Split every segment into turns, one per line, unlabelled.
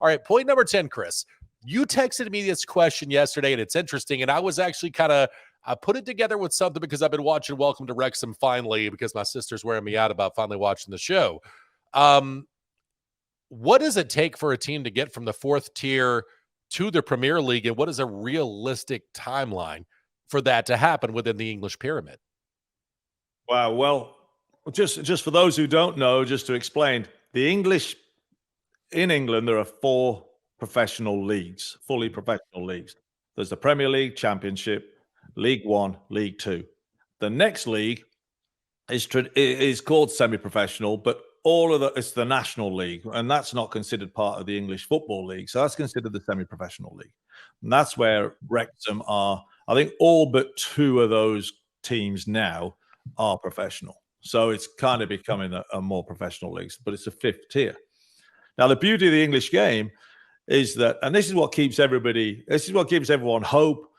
All right, point number 10, Chris. You texted me this question yesterday, and it's interesting, and I was actually I put it together with something because I've been watching Welcome to Wrexham finally because my sister's wearing me out about finally watching the show. What does it take for a team to get from the 4th tier to the Premier League, and what is a realistic timeline for that to happen within the English pyramid?
Wow. Well, just for those who don't know, just to explain, in England, there are 4 professional leagues, fully professional leagues. There's the Premier League, Championship, League One, League Two. The next league is called semi-professional, but it's the National League, and that's not considered part of the English Football League. So that's considered the semi-professional league. And that's where Wrexham are. I think all but 2 of those teams now are professional. So it's kind of becoming a more professional league, but it's a 5th tier. Now, the beauty of the English game is that, and this is what gives everyone hope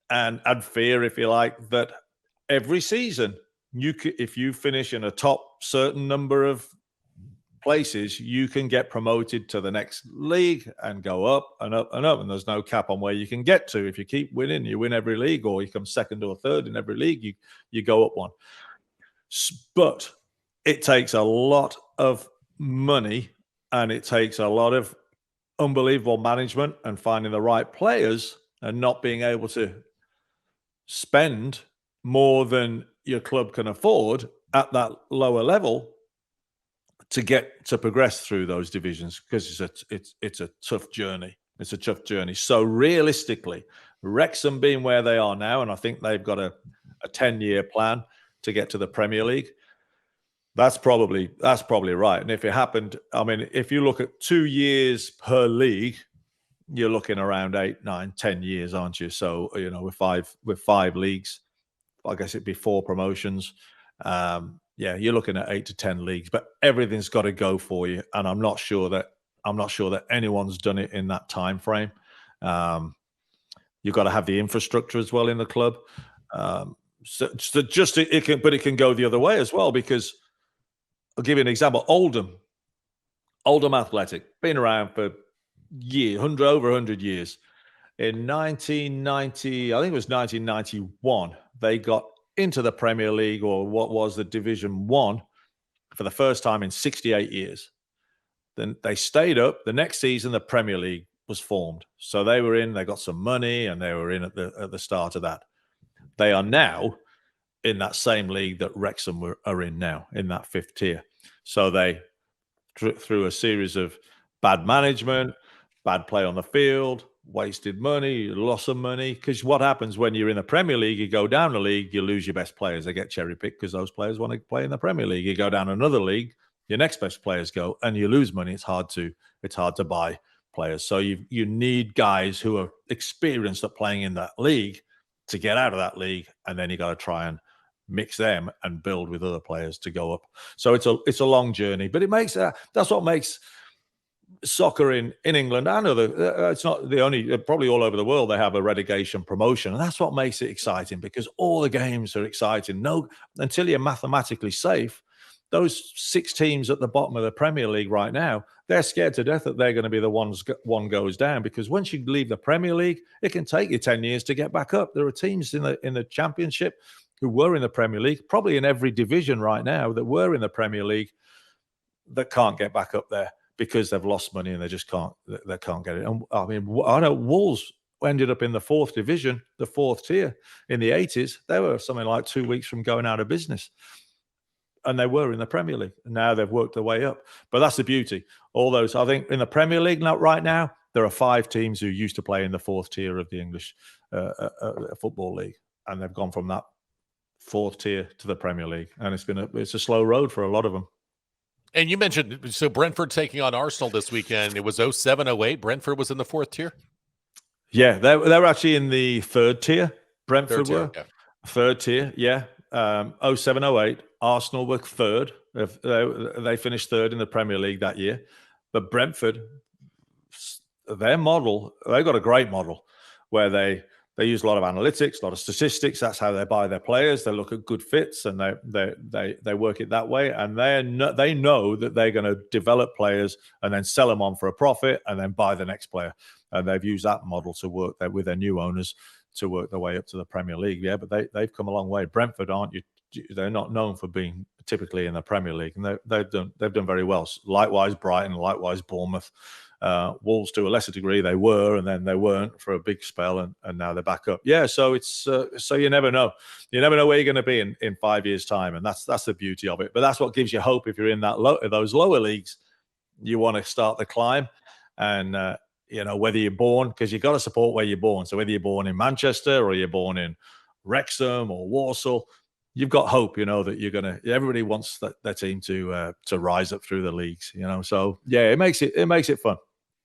and fear, if you like, that every season, if you finish in a top certain number of places, you can get promoted to the next league and go up and up and up. And there's no cap on where you can get to. If you keep winning, you win every league, or you come 2nd or 3rd in every league, you go up one. But it takes a lot of money, and it takes a lot of unbelievable management and finding the right players and not being able to spend more than your club can afford at that lower level to progress through those divisions, because it's a tough journey. It's a tough journey. So realistically, Wrexham being where they are now, and I think they've got a 10-year plan to get to the Premier League. That's probably right. And if it happened, I mean, if you look at 2 years per league, you're looking around 8, 9, 10 years, aren't you? So, with 5 leagues, I guess it'd be 4 promotions. You're looking at 8 to 10 leagues, but everything's got to go for you. And I'm not sure that anyone's done it in that time frame. You've got to have the infrastructure as well in the club. It can go the other way as well, because I'll give you an example. Oldham Athletic, been around for over 100 years. In 1990, I think it was 1991, they got into the Premier League, or what was the Division 1, for the first time in 68 years. Then they stayed up. The next season, the Premier League was formed. So they were in, they got some money, and they were in at the start of that. They are now in that same league that Wrexham are in now, in that 5th tier. So they, through a series of bad management, bad play on the field, wasted money, loss of money. Because what happens when you're in the Premier League, you go down the league, you lose your best players. They get cherry-picked because those players want to play in the Premier League. You go down another league, your next best players go, and you lose money. It's hard to buy players. So you need guys who are experienced at playing in that league to get out of that league, and then you got to try and mix them and build with other players to go up. So it's a long journey, but that's what makes soccer in England and other. It's not the only. Probably all over the world they have a relegation promotion, and that's what makes it exciting, because all the games are exciting. Until you're mathematically safe, those 6 teams at the bottom of the Premier League right now, they're scared to death that they're going to be the one goes down, because once you leave the Premier League, it can take you 10 years to get back up. There are teams in the Championship who were in the Premier League, probably in every division right now, that were in the Premier League, that can't get back up there because they've lost money and they just can't get it. And I mean, I know Wolves ended up in the 4th division, the 4th tier in the 80s. They were something like 2 weeks from going out of business. And they were in the Premier League. And now they've worked their way up. But that's the beauty. All those, I think, in the Premier League right now, there are 5 teams who used to play in the 4th tier of the English Football League. And they've gone from that 4th tier to the Premier League. And it's a slow road for a lot of them.
And you mentioned, so Brentford taking on Arsenal this weekend. It was 07-08. Brentford was in the 4th tier?
Yeah, they were actually in the 3rd tier. Brentford were. Yeah. 3rd tier, yeah. 07-08. Arsenal were 3rd. They finished 3rd in the Premier League that year. But Brentford, their model, they got a great model where they They use a lot of analytics, a lot of statistics. That's how they buy their players. They look at good fits and they work it that way. And they know that they're going to develop players and then sell them on for a profit and then buy the next player. And they've used that model to work there with their new owners to work their way up to the Premier League. Yeah, but they've come a long way. Brentford they're not known for being typically in the Premier League, and they've done very well. Likewise, Brighton, likewise, Bournemouth. Wolves to a lesser degree they were, and then they weren't for a big spell, and now they're back up. Yeah, so it's so you never know where you're going to be in 5 years' time, and that's the beauty of it. But that's what gives you hope if you're in those lower leagues. You want to start the climb, and whether you're born, because you've got to support where you're born. So whether you're born in Manchester or you're born in Wrexham or Warsaw, you've got hope, that everybody wants their team to rise up through the leagues, So yeah, it makes it fun.